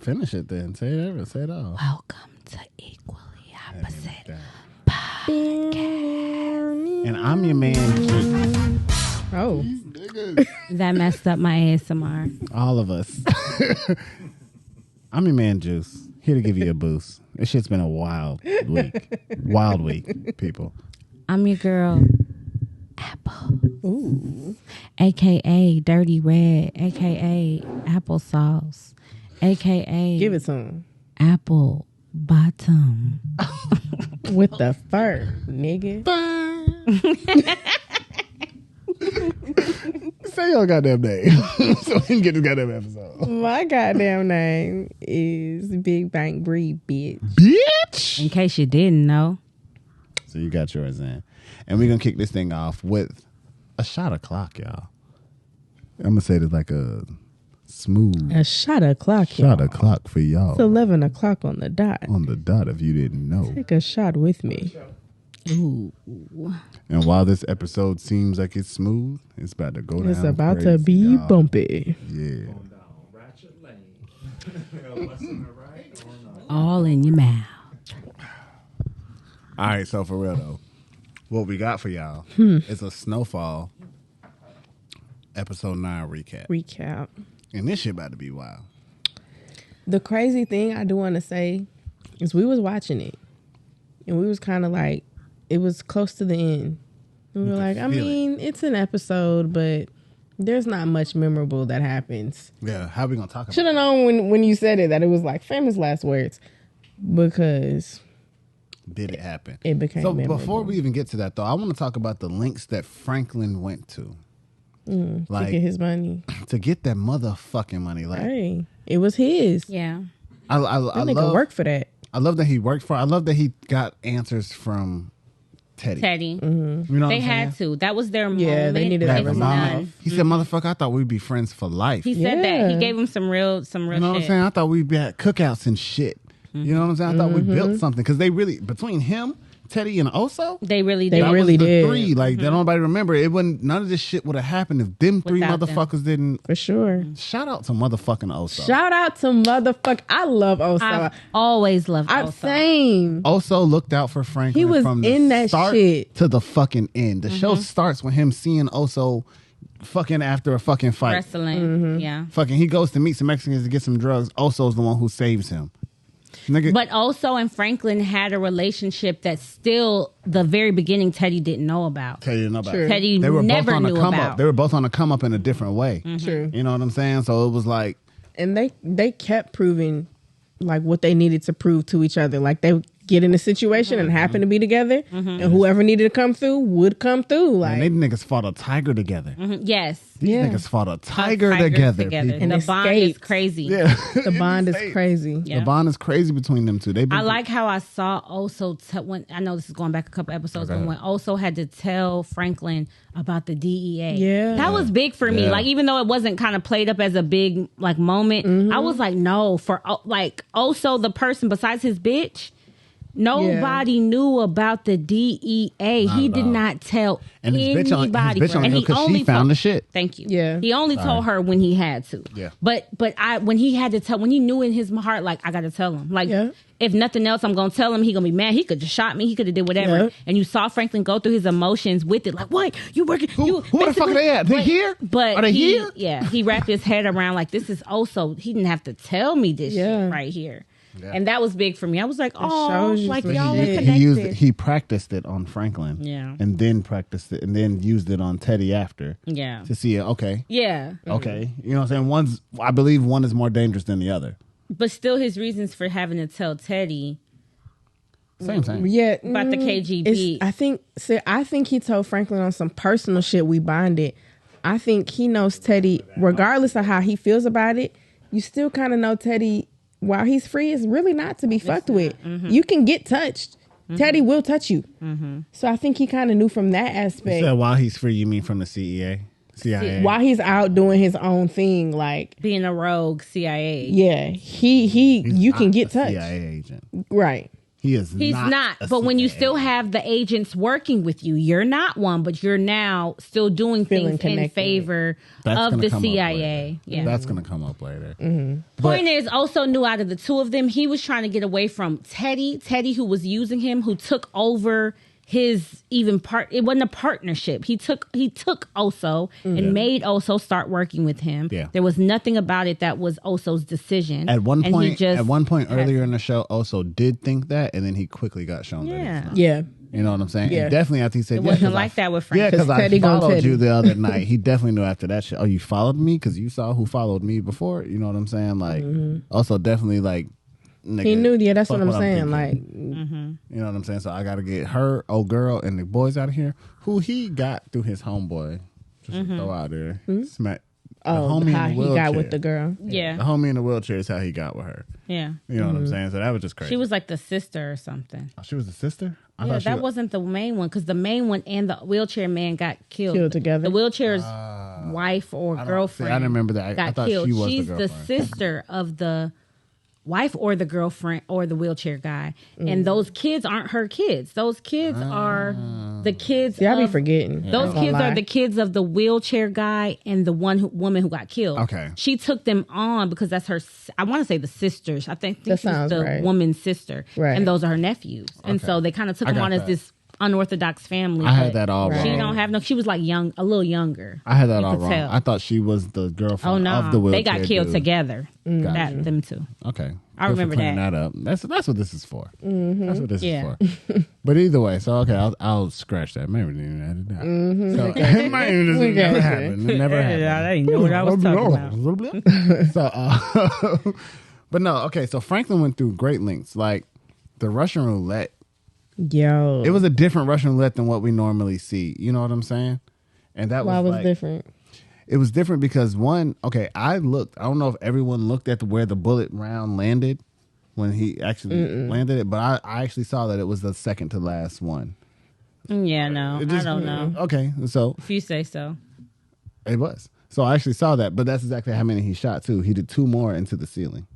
Finish it then. Say it. Say it all. Welcome to Equally Opposite Podcast. And I'm your man. Oh, That messed up my ASMR. All of us. I'm your man, Juice. Here to give you a boost. This shit's been a wild week. Wild week, people. I'm your girl, Apple. ooh, AKA Dirty Red, AKA Applesauce, AKA give it some Apple Bottom. with the fur, nigga. Say your goddamn name so we can get this goddamn episode. My goddamn name is Big Bank Breed, bitch. Bitch! In case you didn't know. So you got yours in. And we're going to kick this thing off with a shot o'clock, y'all. I'm going to say this like a smooth A shot o'clock, shot y'all. o'clock for y'all. It's 11 o'clock on the dot. On the dot if you didn't know. Take a shot with me. Ooh. And while this episode seems like it's smooth, it's about to go down. It's about to crazy, be y'all. bumpy. Yeah. All in your mouth. All right, so for real though, what we got for y'all is a Snowfall episode 9 recap. Recap. And this shit about to be wild. The crazy thing I do want to say is we was watching it. And we was kind of like, it was close to the end. And we were like, I mean, it's an episode, but there's not much memorable that happens. Yeah, how we gonna talk about Should have known when you said it that it was like famous last words. Because did it happen? it became So memorable. before we even get to that though, I want to talk about the links that Franklin went to. to Like get his money. to get that motherfucking money. Like Hey, it was his. Yeah. I That nigga love work for that. I love that he worked for. I love that he got answers from Teddy. Teddy. You know They what I'm had saying? to. That was their moment. Yeah, they needed that It's reminder. done. He said, "Motherfucker, I thought we'd be friends for life." He said that. Yeah. He gave him some real You know what I'm shit. saying? I thought we'd be at cookouts and shit. You know what I'm saying? I thought we built something because they really between him, Teddy, and Oso. They really They did. That really was the did. three. Like that nobody remember. It wouldn't. None of this shit would have happened if them three Without them. motherfuckers didn't. For sure. Shout out to motherfucking Oso. Shout out to motherfucker. I love Oso. I've always loved I'm Oso. same. Oso looked out for Franklin. He was from the in that start shit. to the fucking end. The show starts with him seeing Oso fucking after a fucking fight. Wrestling. Yeah. Fucking, he goes to meet some Mexicans to get some drugs. Oso's the one who saves him. Nigga, But Oso and Franklin had a relationship that still, the very beginning, Teddy didn't know about. Teddy didn't know about True. it. Teddy They were never both on knew a come about. up. They were both on a come up in a different way. True. You know what I'm saying? So it was like, And they kept proving like what they needed to prove to each other. Like they would get in a situation and happen to be together, and whoever needed to come through would come through. Like man, they niggas fought a tiger together. Yes. These Yeah. niggas fought a tiger Tigers together. together. people. And The bond is escaped. crazy. Yeah. the bond is Insane. crazy. Yeah. The bond is crazy between them two. I like how I saw Oso when I know this is going back a couple episodes, but when Oso had to tell Franklin about the DEA, Yeah. that was big for me. Yeah. Like even though it wasn't kind of played up as a big like moment, I was like, no, for like Oso, the person besides his bitch. Nobody knew about the DEA. He did not tell And his bitch on- his anybody. bitch on and him 'cause she found the shit. Thank you. Yeah. He only told her when he had to. Yeah. But when he had to tell, when he knew in his heart, like I got to tell him, like Yeah. if nothing else, I'm gonna tell him. He gonna be mad. He could have shot me. He could have did whatever. Yeah. And you saw Franklin go through his emotions with it, like what you working? Who the fuck are they at? They here? But Are they he, here? Yeah, he wrapped his head around like this is also. He didn't have to tell me this Yeah. shit right here. Yeah. And that was big for me. I was like, oh, shows you like some y'all were shit. connected. He practiced it on Franklin. Yeah. And then practiced it and then used it on Teddy after. Yeah. To see it. Okay. Yeah. Okay. You know what I'm saying? I believe one is more dangerous than the other. But still, his reasons for having to tell Teddy Same thing. Yeah, about the KGB. I think he told Franklin on some personal shit. We bonded. I think he knows Teddy, regardless of how he feels about it. You still kind of know Teddy, while he's free, is really not to be fucked with. You can get touched. Teddy will touch you. So I think he kind of knew from that aspect. So while he's free, you mean from the CIA? While he's out doing his own thing, like being a rogue CIA. yeah, you can get touched. CIA agent. Right. He's not. But when you still have the agents working with you, you're not one, but you're now still doing things in favor of the CIA. Yeah, that's going to come up later. Point is, also knew out of the two of them, he was trying to get away from Teddy, who was using him, who took over his it wasn't a partnership. He took Oso and made Oso start working with him. Yeah. There was nothing about it that was Oso's decision. At one point earlier in the show, Oso did think that, and then he quickly got shown that he's not. Yeah. You know what I'm saying? Yeah. And definitely after he said, it wasn't like that with Frank. Yeah, because I followed you the other night. He definitely knew after that shit. Oh, you followed me? Because you saw who followed me before? You know what I'm saying? Like, also definitely like, nigga, he knew. Yeah, that's what I'm saying. You know what I'm saying? So I got to get her, old girl, and the boys out of here, who he got through his homeboy. Just throw out there. Smack. Oh, how he got with the girl. Yeah. The homie in the wheelchair is how he got with her. Yeah. You know what I'm saying? So that was just crazy. She was like the sister or something. Oh, she was the sister? Yeah, that wasn't the main one, because the main one and the wheelchair man got killed together. The wheelchair's wife or girlfriend. I didn't remember that. I thought killed. she was She's the the girlfriend. sister of the wife or the girlfriend or the wheelchair guy. And those kids aren't her kids. Those kids are the kids. Yeah, I be forgetting. Those kids are the kids of the wheelchair guy and the woman who got killed. Okay. She took them on because that's her, I want to say the sisters. I think she's the right. woman's sister. Right. And those are her nephews. And so they kind of took them on as this unorthodox family. I had that all wrong. She don't have no. She was like a little younger. I had that all could wrong. tell. I thought she was the girlfriend Oh no, of the wheelchair they got killed dude. together. Gotcha. Them two. Okay, I Good for remember clearing that. up. That's what this is for. That's what this is Yeah. for. But either way, so okay, I'll scratch that. Maybe we didn't edit that. So, it might even just never happened. It never happened. I didn't know what I was talking about. So, but no, okay. So Franklin went through great lengths, like the Russian roulette. Yo, It was a different Russian roulette than what we normally see. You know what I'm saying? And that why was was like, different? It was different because I looked. I don't know if everyone looked at where the bullet round landed when he actually landed it, but I actually saw that it was the second to last one. Yeah, no, I don't know. Okay, so If you say so. it was. So I actually saw that, but that's exactly how many he shot too. He did 2 more into the ceiling.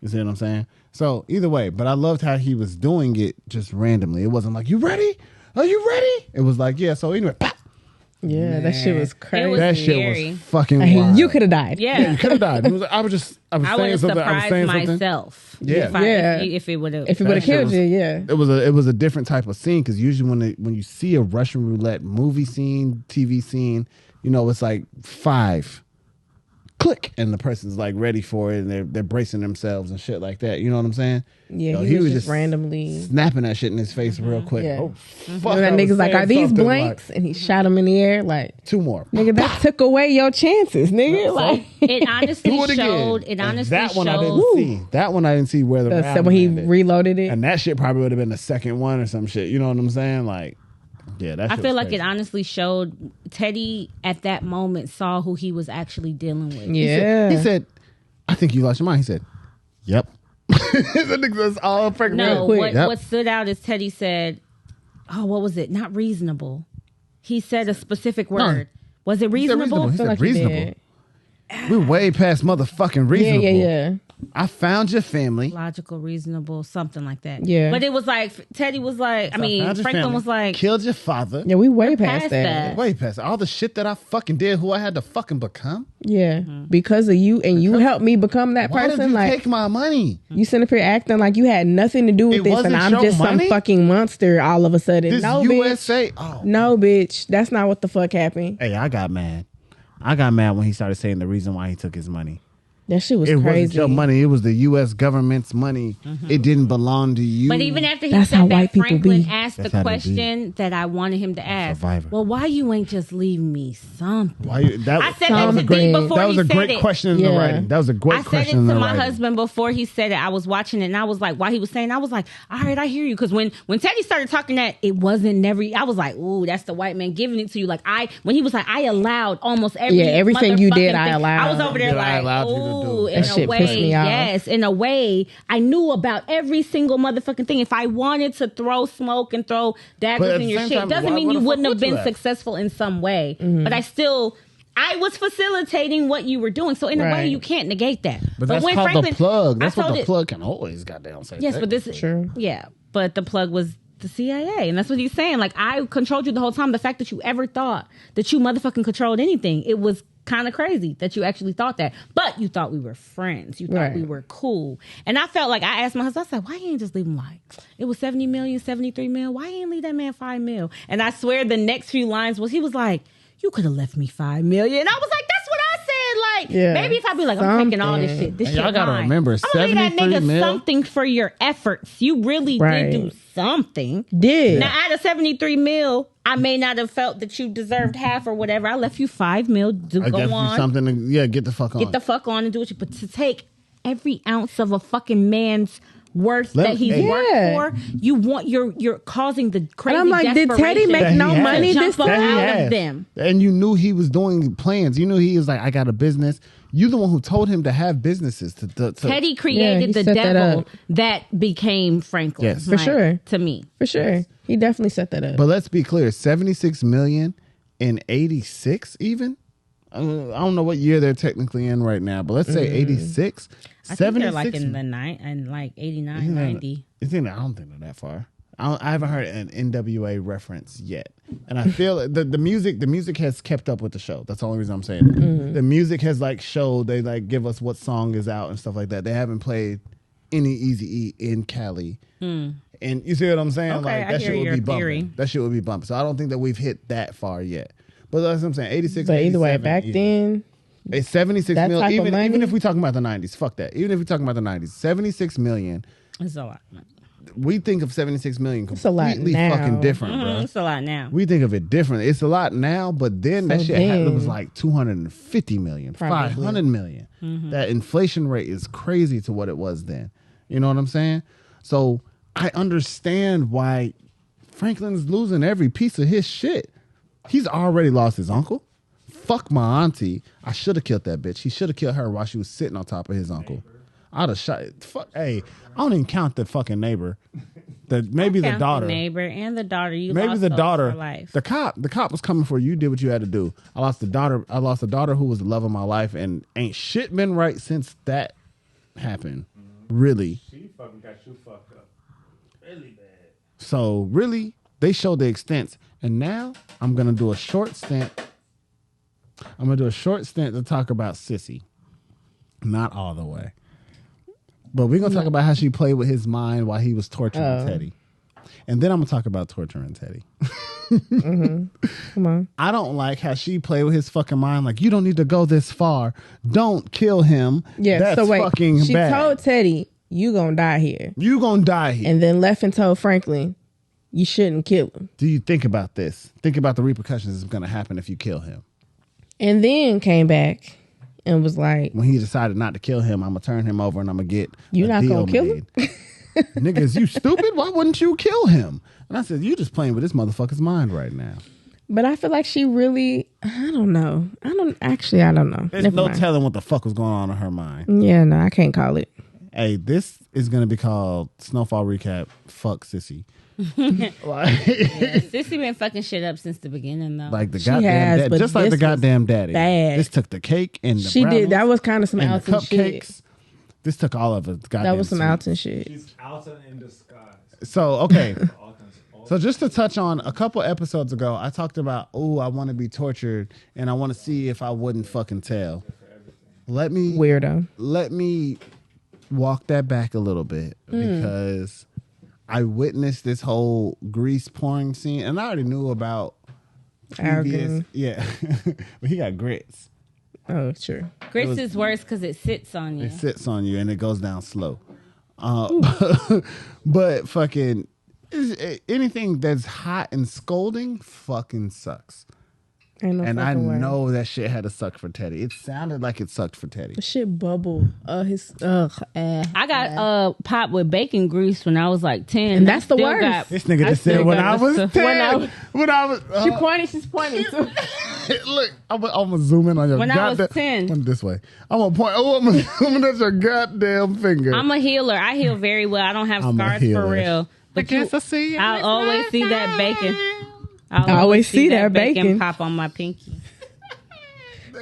You see what I'm saying? So either way, but I loved how he was doing it just randomly. It wasn't like, "You ready? Are you ready?" It was like, "Yeah." So anyway, pop. Yeah, that shit was crazy. was That scary. shit was fucking wild. You could have died. Yeah. You could have died. It was, I was I saying would have something. I was saying surprised something. myself. Yeah. If it would have. If it would have killed you, yeah. It was a different type of scene because usually when you see a Russian roulette movie scene, TV scene, you know, it's like 5 click and the person's like ready for it and they're bracing themselves and shit like that. You know what I'm saying? Yeah, Yo, he was just randomly snapping that shit in his face real quick. Yeah. Oh, fuck! That nigga's like, "Are these blanks?" And he shot him in the air. Like, 2 more. nigga, that took away your chances, nigga. Like, It honestly Do it again. showed. It And honestly that one I showed. didn't see. That one I didn't see where the round when he landed. reloaded it. And that shit probably would have been the second one or some shit. You know what I'm saying? Like, yeah, that I shit feel was like crazy. it honestly showed Teddy at that moment saw who he was actually dealing with. Yeah. He said, "I think you lost your mind." He said, "Yep." The nigga's all freaking No, quick. what stood out is Teddy said, "Oh, what was it? Not reasonable." He said a specific word. Was it He said reasonable? He feel said like he reasonable. did. We're way past motherfucking Yeah, reasonable. yeah. I found your family. Logical, reasonable, something like that. Yeah. But it was like Teddy was like, found your Franklin family, was like, killed your father. Yeah, we way We're past past that. that. Way past all the shit that I fucking did, who I had to fucking become. Yeah, because of you, and you helped me become that Why did person. you Like, take my money? you sitting up here acting like you had nothing to do with It this, wasn't and I'm your just money? some fucking monster all of a sudden. This No, bitch. USA. Oh, No, bitch. That's not what the fuck happened. hey, I got mad. I got mad when he started saying the reason why he took his money. That shit was It crazy. wasn't your money. It was the U.S. government's money. It didn't belong to you. but even after he That's how said that, white people Franklin be. asked That's the how they be. question that I wanted him to ask. Survivor. Well, why you ain't just leave me something? Why you, that, I said that that was to a great, Dean before that was he a said great it. question in the Yeah. writing. That was a great I said it question in to the my writing. husband before he said it. I was watching it and I was like, while he was saying, I was like, all right, I hear you. Because when Teddy started talking that, it wasn't never, I was like, ooh, that's the white man giving it to you. Like when he was like, I allowed almost everything you did, motherfucking I thing. allowed. I was over there Yeah, I like, allowed you to do. ooh, in That a shit pissed way, me off. yes, in a way, I knew about every single motherfucking thing. If I wanted to throw smoke and throw But daggers at in the your same shit, time, doesn't why mean the you fuck wouldn't have would you been have? successful in some way. But I was facilitating what you were doing. So in a way, Right. you can't negate that. But that's when called the Franklin- plug. That's I what told the it- plug can always goddamn say. Yes, but this is True. yeah. but the plug was the CIA. And that's what he's saying. Like, I controlled you the whole time. The fact that you ever thought that you motherfucking controlled anything, it was kind of crazy that you actually thought that. But you thought we were friends. You thought we were cool. And I felt like, I asked my husband, I said, why you ain't just leave him like, it was 70 million, 73 million. Why you ain't leave that man 5 mil? And I swear the next few lines was, he was like, you could have left me 5 million. And I was like, that's what I said. Like, maybe if I be like, I'm taking all this shit. This shit y'all gotta remember, I'm gonna pay that nigga something for your efforts. You really did do something. Did. Now, out of 73 mil, I may not have felt that you deserved half or whatever. I left you 5 mil. I go on. Something to, get the fuck on. Get the fuck on and do what you. But to take every ounce of a fucking man's worth that he's worked for, you're causing the crazy. And I'm like, did Teddy make no money this time? Out of them. And you knew he was doing plans. You knew he was like, I got a business. You the one who told him to have businesses. Teddy created the devil that became Franklin. Yes, for sure. To me, for sure, he definitely set that up. But let's be clear: 76 million in 86, even. I don't know what year they're technically in right now, but let's say 86. I think they're like in the like 89, 90. I don't think they're that far. I haven't heard an NWA reference yet, and I feel the music has kept up with the show. That's the only reason I'm saying that. The music has like showed, they like give us what song is out and stuff like that. They haven't played any Eazy-E in Cali, and you see what I'm saying? Okay, like that shit would be bumping. That shit would be bumping. So I don't think that we've hit that far yet. But that's what I'm saying. 86. But either way, back then. It's 76 that million. Type of money? Even if we're talking about the 90s, fuck that. Even if we're talking about the 90s, 76 million. It's a lot. We think of 76 million It's completely a lot now. fucking different, bro. It's a lot now. We think of it different. It's a lot now, but then that shit it was like 250 million, Probably. 500 million. That inflation rate is crazy to what it was then. You know what I'm saying? So I understand why Franklin's losing every piece of his shit. He's already lost his uncle. Fuck my auntie. I should have killed that bitch. He should have killed her while she was sitting on top of his uncle. I'd have shot. Fuck. Hey, I don't even count the fucking neighbor. Maybe the daughter. The neighbor and the daughter. Maybe lost the those daughter. for life. The cop was coming for you. You did what you had to do. I lost the daughter. I lost the daughter who was the love of my life, and ain't shit been right since that happened. Really. She fucking got you fucked up. Really bad. So really, they showed the extent, and now I'm gonna do a short stint. To talk about Cissy. Not all the way. But we're going to talk about how she played with his mind while he was torturing Teddy. And then I'm going to talk about torturing Teddy. Come on. I don't like how she played with his fucking mind. Like, you don't need to go this far. Don't kill him. Yeah, that's so wait. fucking She bad. told Teddy, you gonna die here. You gonna die here. And then left and told Franklin, you shouldn't kill him. Do you think about this? Think about the repercussions that's going to happen if you kill him. And then came back and was like, When he decided not to kill him, I'm going to turn him over and I'm going to get You a not deal gonna kill made. Niggas, you stupid? Why wouldn't you kill him? And I said, you just playing with this motherfucker's mind right now. but I feel like she really, I don't know. I don't know. There's Never no mind. telling what the fuck was going on in her mind. Yeah, no, I can't call it. Hey, this is going to be called Snowfall Recap. Fuck Cissy. Cissy been fucking shit up since the beginning, though. Like the She goddamn has, daddy. but Just like the this was goddamn daddy. bad. This took the cake and the She brownies did. That was kind of some and the Alton shit. cupcakes. This took all of it. That was some sweet. Alton shit. She's Alton in disguise. So, okay. Alton's all So just to touch on, a couple episodes ago, I talked about, I want to be tortured and I want to see if I wouldn't fucking tell. Let me Weirdo. Walk that back a little bit because I witnessed this whole grease pouring scene and I already knew about previous. Arrogant. Yeah. But he got grits. Oh, sure. Grits is worse because it sits on you. It sits on you and it goes down slow. But fucking anything that's hot and scolding fucking sucks. Ain't no And I fucking way. know that shit had to suck for Teddy. It sounded like it sucked for Teddy. The shit bubbled. I got popped with bacon grease when I was like 10. And that's the Still worst. got- This nigga I just said still when got I the was stuff- 10. When I was She's pointing too. look, I'm gonna zoom in on your When I was goddamn. 10. One this way. I'm gonna point. I'm zooming at your goddamn finger. I'm a healer. I heal very well. I don't have I'm a scars healer. for real. But guess I see you I'll next always see that bacon. I'll always see that bacon. pop on my pinky.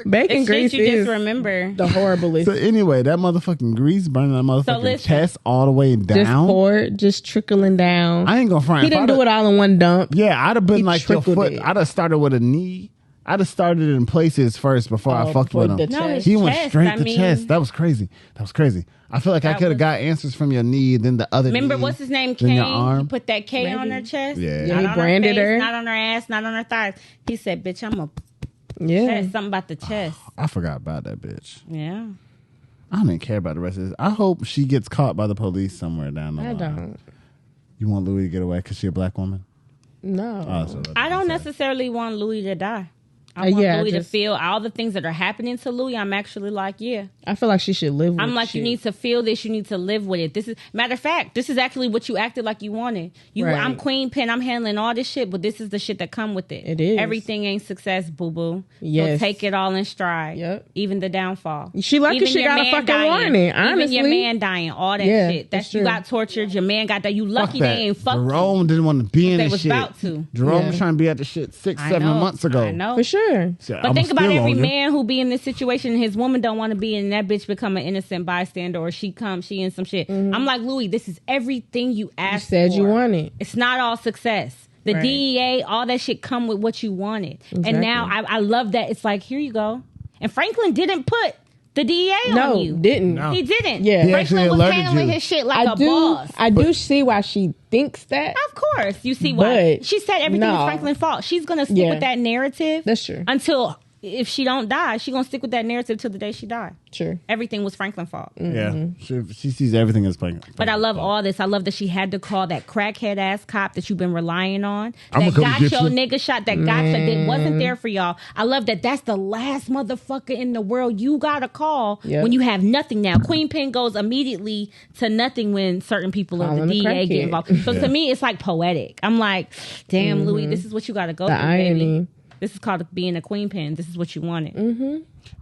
Bacon It's grease shit you is just remember. the horriblest. So anyway, that motherfucking grease burning that motherfucking listen. chest all the way down. Just poured, just trickling down. I ain't gonna front. He didn't do it all in one dump. Yeah, I'd have been He like your trickled foot. it. I'd have started with a knee. I'd have started in places first before I fucked before with him. the No, chest. his He went chest, straight I to mean- chest. That was crazy. I feel like I That could have was- got answers from your knee, then the other. Remember knee, what's his name? then Kane. your He arm. put that K on her chest. Yeah. Yeah, Not he on branded her, face, her. not on her ass, not on her thighs. He said, "Bitch, I'm a Yeah. chest. Something about the chest." I forgot about that bitch. Yeah. I don't even care about the rest of this. I hope she gets caught by the police somewhere down the I line. don't. You want Louis to get away because she a black woman? No. Oh, so that's I don't sad. necessarily want Louis to die. I want yeah, Louis to just- feel all the things that are happening to Louis. I'm actually like, yeah. I feel like she should live with I'm like, you shit. need to feel this. You need to live with it. This is matter of fact. This is actually what you acted like you wanted. Right. I'm Queen Pen. I'm handling all this shit, but this is the shit that come with it. It is. Everything ain't success, boo boo. Yes. So take it all in stride. Yep. Even the downfall. She lucky Even she your got a man fucking dying. warning, honestly. Even your man dying. All that Yeah, shit. that's That's you true. got tortured. Your man got that. You Fuck lucky that. they ain't fucked you. Jerome didn't want to be in They this was shit. about to. Jerome Yeah. was trying to be at the shit 6, I 7 know. months ago. I know. For sure. Said, But "I'm think about still every on you." man who be in this situation and his woman don't want to be in, that bitch become an innocent bystander, or she in some shit. I'm like, Louis, this is everything you You asked said for. you wanted. It's not all success. The Right. DEA, all that shit come with what you wanted. Exactly. And now I love that. It's like, here you go. And Franklin didn't put the DEA No, on you. didn't. No. He didn't. Yeah. He Franklin actually was alerted handling you. his shit like I a do. boss. I do see why she thinks that. Of course. You see why. But She said everything no. was Franklin's fault. She's going to stick Yeah. with that narrative. That's true. Until, if she don't die, she going to stick with that narrative till the day she die. Sure. Everything was Franklin's fault. Yeah, she sees everything as playing. But I love all this. I love that she had to call that crackhead ass cop that you've been relying on. I'ma That come got get your you. nigga shot. That got you. That wasn't there for y'all. I love that. That's the last motherfucker in the world you gotta call Yep. when you have nothing now. Queen Pen goes immediately to nothing when certain people of the Calling the DA get crackhead. involved. So to me, it's like poetic. I'm like, damn, Louis, this is what you gotta go The through, irony. baby. This is called being a queen pen. This is what you wanted.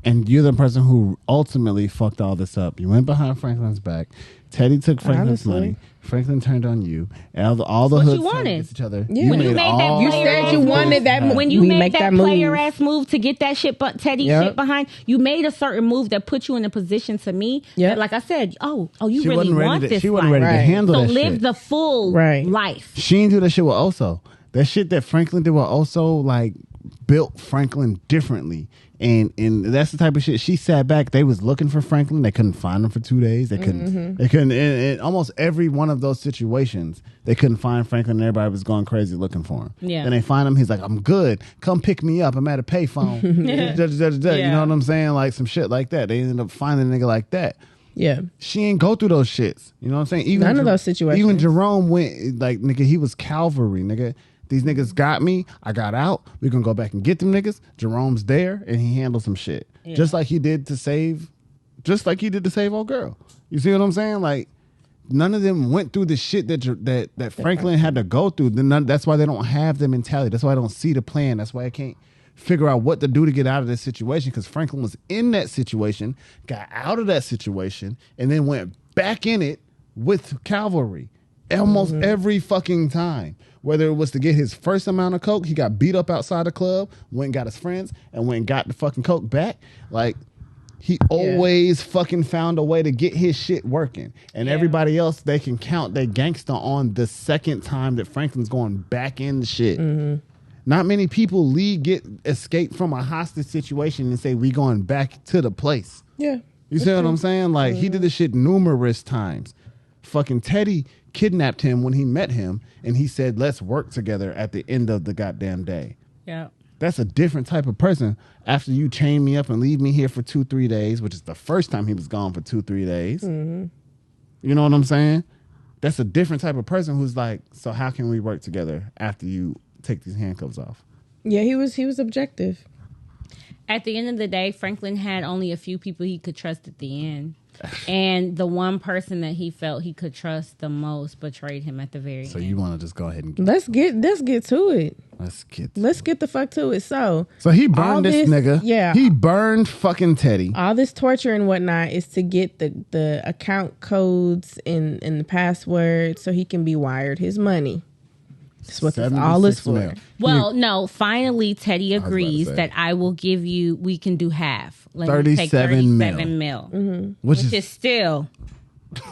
And you're the person who ultimately fucked all this up. You went behind Franklin's back. Teddy took Franklin's Honestly. money. Franklin turned on you. And all the What you hoods turned wanted. against each other. Yeah. When you made that all You player said ass you move. wanted that move. When you We made make that that player move. ass move to get that shit, Teddy Yep. shit behind, you made a certain move that put you in a position to me. Yep. That, like I said, you She really wasn't want ready. this. She wasn't life. ready to Right. handle So that live shit. the full Right. life. She didn't do that shit with Oso. That shit that Franklin did with Oso, like, built Franklin differently. And that's the type of shit. She sat back. They was looking for Franklin. They couldn't find him for 2 days. They couldn't. They couldn't. In almost every one of those situations, they couldn't find Franklin. And everybody was going crazy looking for him. Yeah. Then they find him. He's like, "I'm good. Come pick me up. I'm at a payphone." You know what I'm saying? Like some shit like that. They ended up finding a nigga like that. Yeah. She ain't go through those shits. You know what I'm saying? Even None of those situations. Even Jerome went like, nigga, he was cavalry, nigga. These niggas got me. I got out. We gonna go back and get them niggas. Jerome's there and he handled some shit. Just like he did to save old girl. You see what I'm saying? Like none of them went through the shit that Franklin had to go through. That's why they don't have the mentality. That's why I don't see the plan. That's why I can't figure out what to do to get out of this situation, because Franklin was in that situation, got out of that situation, and then went back in it with cavalry almost every fucking time. Whether it was to get his first amount of coke, he got beat up outside the club, went and got his friends, and went and got the fucking coke back. Like, he always fucking found a way to get his shit working. And everybody else, they can count their gangster on the second time that Franklin's going back in the shit. Not many people escape from a hostage situation and say, we going back to the place. Yeah. You see what I'm saying? Like, he did this shit numerous times. Fucking Teddy kidnapped him when he met him, and he said, let's work together at the end of the goddamn day. Yeah. That's a different type of person. After you chain me up and leave me here for 2-3 days, which is the first time he was gone for 2-3 days. You know what I'm saying? That's a different type of person who's like, so how can we work together after you take these handcuffs off? Yeah, he was objective. At the end of the day, Franklin had only a few people he could trust at the end. And the one person that he felt he could trust the most betrayed him at the very So end. you want to just go ahead and Let's get to it. let's get the fuck to it. So he all burned this nigga. Yeah. He burned fucking Teddy. All this torture and whatnot is to get the account codes and the password so he can be wired his money. That's what this all is 76 for. mil. Well, no. Finally, Teddy about to agrees say. that I will give you. We can do half. Let me take 37 37 mil, Which which is is still.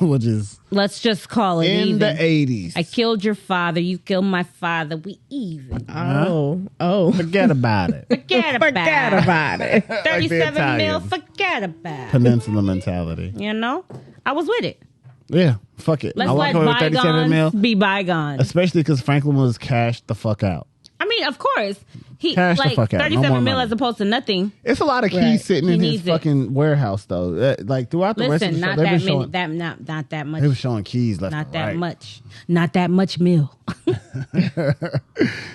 which is Let's just call it in even. the 80s. I killed your father. You killed my father. We even. Oh. Forget about it. Forget about Forget it. about it. 37 mil. Italians. Forget about it. Peninsula mentality. You know, I was with it. Yeah, fuck it. Let's I walk let away with 37 mil, bygones be bygones. especially because Franklin was cashed the fuck out. I mean, of course, he Cash the like fuck out. No 37 more mil money. as opposed to nothing. It's a lot of keys Right. sitting He in his needs it. fucking warehouse though. Like throughout the rest of Listen, the show, not they've that been many. showing. Not that much. They were showing keys left. Not and that right. much. Not that much mil.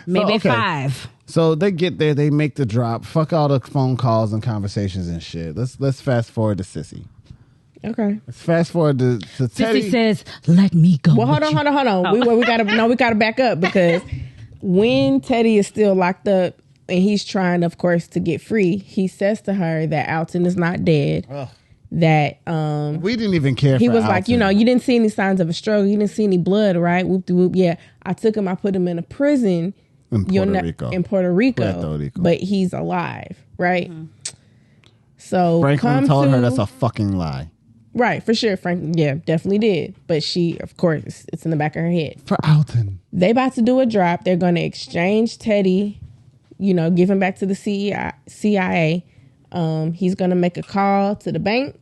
Maybe okay. 5. So they get there, they make the drop. Fuck all the phone calls and conversations and shit. Let's fast forward to Cissy. Okay. Let's fast forward to Teddy. Sissy says, "Let me go." Well, hold on. We gotta back up because when Teddy is still locked up and he's trying, of course, to get free, he says to her that Alton is not dead. Ugh. That We didn't even care. he for was like, Alton. you didn't see any signs of a struggle, you didn't see any blood, right? Whoop de whoop. Yeah, I took him, I put him in a prison in Puerto Rico. Puerto Rico. but he's alive, right? So Franklin come told her to- that's a fucking lie. right for sure. Frank, yeah, definitely did. But she, of course, it's in the back of her head. For Alton. They about to do a drop. They're going to exchange Teddy, give him back to the CIA. He's going to make a call to the bank,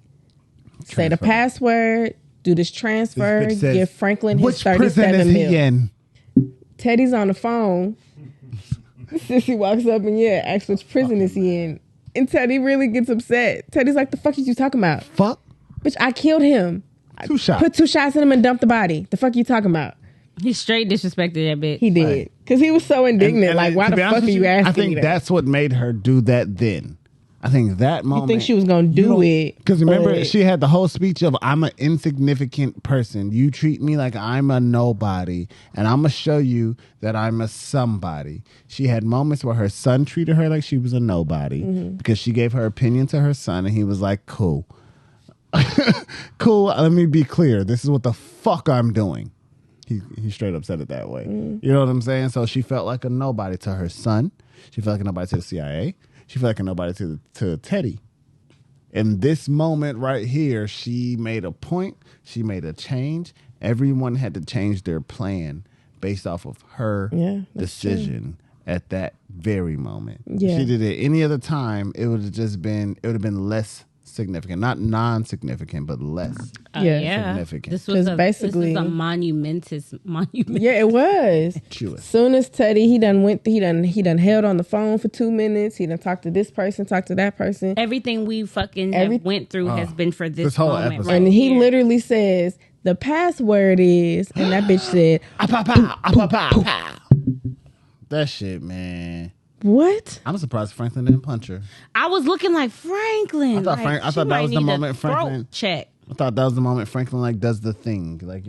say the Transfer. password, do this transfer, This bitch says, give Franklin his which prison 37 is he mil. in? Teddy's on the phone. Sissy walks up and asks which prison is he in. And Teddy really gets upset. Teddy's like, the fuck is you talking about? Fuck. Bitch, I killed him. 2 shots. Put 2 shots in him and dumped the body. The fuck you talking about? He straight disrespected that bitch. He did. Right. Because he was so indignant. Like, why to the be fuck honest are with you asking I think me that? that's what made her do that then. I think that moment. You think she was going to do it. Because remember, but- she had the whole speech of, I'm an insignificant person. You treat me like I'm a nobody, and I'm going to show you that I'm a somebody. She had moments where her son treated her like she was a nobody because she gave her opinion to her son, and he was like, cool. Cool, let me be clear. This is what the fuck I'm doing. He straight up said it that way. You know what I'm saying? So she felt like a nobody to her son. She felt like a nobody to the CIA. She felt like a nobody to Teddy. In this moment right here, she made a point. She made a change. Everyone had to change their plan based off of her that's decision at that very moment. Yeah. If she did it any other time, it would have been less significant. Not non-significant, but less. Significant. This was 'Cause basically- this was a monument. Yeah, it was. True. Soon as Teddy, he done held on the phone for 2 minutes. He done talked to this person, talked to that person. Everything we fucking have went through has been for this whole moment episode. right And he here. literally says, the password is, and that bitch said, That shit, man. what? I'm surprised Franklin didn't punch her. I was looking like Franklin. I thought like, I she thought that might was the need a moment throat Franklin. check. I thought that was the moment Franklin like does the thing, like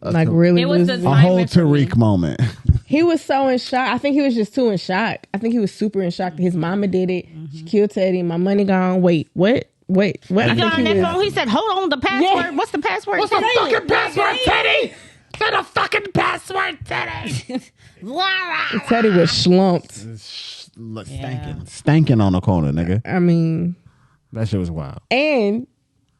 Like really It was was the a time- whole Timing for me. Tariq moment. he was so in shock. I think he was just too in shock. I think he was super in shock that his mama did it. She killed Teddy. My money gone. Wait, what? I He think got on that was- phone. He said, "Hold on, the password. Yeah. What's the password? What's the Teddy? fucking password, Teddy? Say the fucking password, Teddy. Teddy was slumped. Look, stanking on the corner, nigga. I mean, That shit was wild. and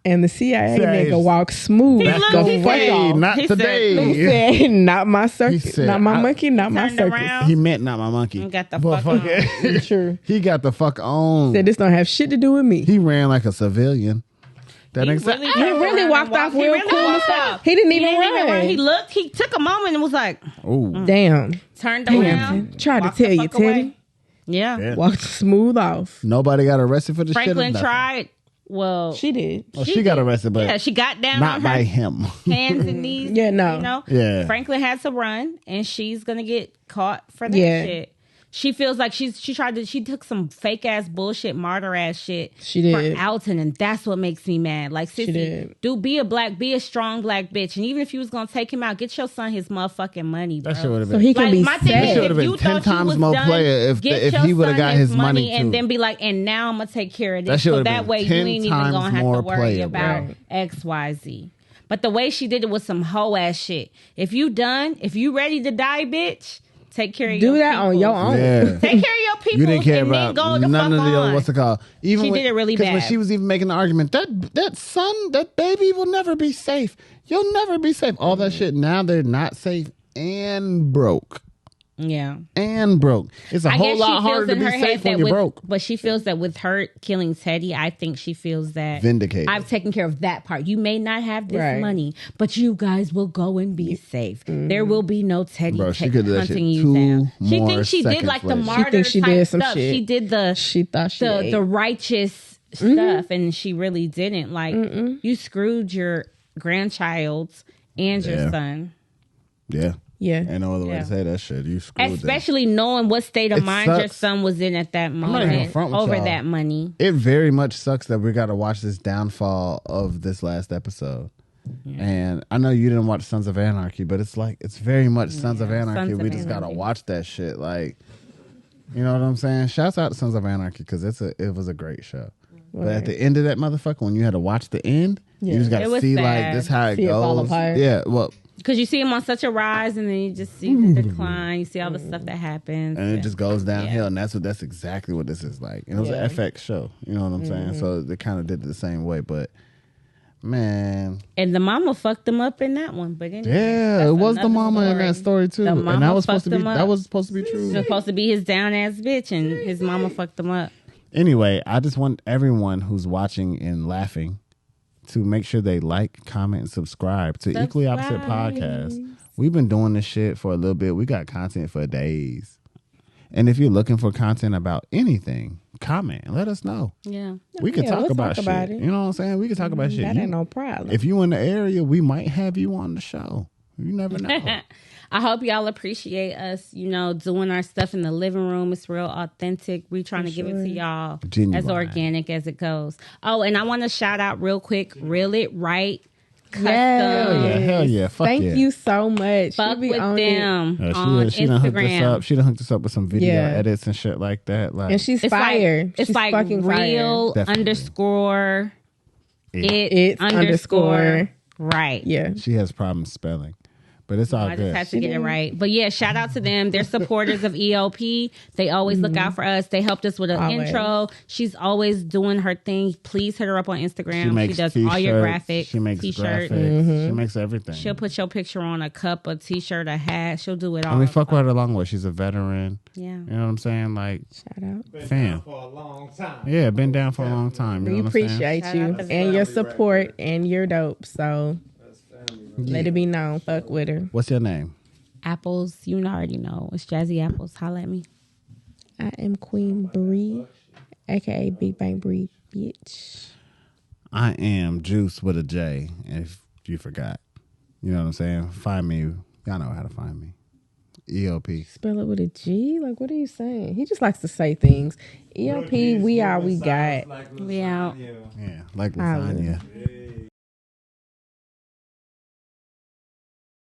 the CIA CIA nigga walked smooth. He the looked- fuck he Hey, off. not He said- today. He said, not my circus, He said, not my monkey, not my turned circus. around. He meant not my monkey. He got the But fuck fucking- True. He got the fuck on. Said this don't have shit to do with me. He ran like a civilian. That He nigga said, really, He turned really around walked and off He real really cool and walked stuff. off. He didn't even run. He looked. He took a moment and was like, "Ooh, Damn. turned Damn. around. Tried to walked tell the you, fuck Teddy. away. Yeah. Yeah. Walked smooth off. nobody got arrested for the shit." Franklin or nothing? tried. Well, She did. Oh, she got arrested, but yeah, she got down not on by her him. hands and knees. Yeah, no. You know? Yeah. Franklin has to run, and she's gonna get caught for that Yeah. shit. She feels like she took some fake ass bullshit, martyr ass shit. She did. For Alton, and that's what makes me mad. Like, Cissy, did. dude, be a strong black bitch, and even if you was gonna take him out, get your son his motherfucking money, bro. That shit would have So been. he can be my thing sad. is, Should've if been you 10 thought you times was more done, player if get he your would've son got his money and too. then be like, and now I'm gonna take care of That this. shit So would've that been way you 10 ain't even times gonna have more to worry player, about bro. X, Y, Z. But the way she did it was some hoe ass shit. If you ready to die, bitch, Take care of Do your that people. on your own. Yeah. Take care of your people. You didn't care and about then go the none fuck of the on. what's it called? Even She did it really because when bad. she was even making the argument that baby will never be safe. You'll never be safe. All that shit. Now they're not safe and broke. Yeah. And broke. It's a I whole guess lot she harder feels to in be her safe head when that you're with, broke. but she feels that with her killing Teddy, I think she feels that Vindicated. I've taken care of that part. You may not have this Right. money, but you guys will go and be safe. There will be no Teddy Bro, she could do that hunting shit you 2 down. She more thinks she did seconds like the later. She martyr thinks she type did some stuff. shit. She did the She thought she ate. the righteous stuff, and she really didn't. Like you screwed your grandchild's and your Yeah. son. Yeah. Yeah. Ain't no other way Yeah. to say that shit. You screwed them. Especially knowing what state of It mind your sucks. son was in at that not even gonna moment front with over y'all. that money. It very much sucks that we got to watch this downfall of this last episode. And I know you didn't watch Sons of Anarchy, but it's like it's very much Sons of Anarchy. Sons of We just gotta Anarchy. watch that shit. Like, you know what I'm saying? Shouts out to Sons of Anarchy because it was a great show. But at the end of that motherfucker, when you had to watch the end, you just It gotta was see like sad. this how it See it fall goes. apart. Yeah, well, Because you see him on such a rise, and then you just see the decline. You see all the stuff that happens. and it just goes downhill, Yeah. and that's exactly what this is like. And it was Yeah. an FX show, you know what I'm saying? So they kind of did it the same way, but man, And the mama fucked him up in that one. But anyway, yeah, that's it was the another mama in that story too, The and mama that was supposed to fucked be him up. true. She was supposed to be his down ass bitch, and his mama fucked him up. Anyway, I just want everyone who's watching and laughing to make sure they like, comment, and subscribe to Equally Opposite Podcast. We've been doing this shit for a little bit. We got content for days. And if you're looking for content about anything, comment and let us know. Yeah. We can Yeah, talk we'll about talk shit. about it. You know what I'm saying? We can talk about shit. That ain't no problem. If you in the area, we might have you on the show. You never know. I hope y'all appreciate us, doing our stuff in the living room. It's real authentic. We trying to give it to y'all Genuine. as organic as it goes. Oh, and I want to shout out real quick, Reel It Right Custom. Yes. Hell yeah. Fuck Thank yeah. you so much. Fuck She be with on it. them She on done hooked us Instagram. up. She done hooked us up with some video Yeah. edits and shit like that. Like, And she's It's fire. like it's She's like fucking fire. real Definitely. underscore It's underscore. right. Yeah. she has problems spelling, but it's all I good. just had to get it right. But yeah, shout out to them. They're supporters of EOP. They always look out for us. They helped us with an Always. intro. She's always doing her thing. Please hit her up on Instagram. She makes does all your t-shirts, graphics. She makes t-shirt. graphics. She makes everything. She'll put your picture on a cup, a t-shirt, a hat. She'll do it all. and we fuck with her along with. She's a veteran. Yeah. You know what I'm saying? Like, Shout out. Been Fam. down for a long time. yeah, been down for a long time. You We know what I'm saying? appreciate Shout you out to and your family support right and your dope. So That's family right let it be known. Fuck with her. What's your name? Apples, you already know. It's Jazzy Apples. Holla at me. I am Queen Bree, aka Big Bang Bree, bitch. I am Juice with a J. If you forgot, you know what I'm saying. Find me. Y'all know how to find me. EOP. Spell it with a G? Like, what are you saying? He just likes to say things. ELP, we are, we got. Like We out. lasagna. Yeah, like Holla. lasagna. Yeah.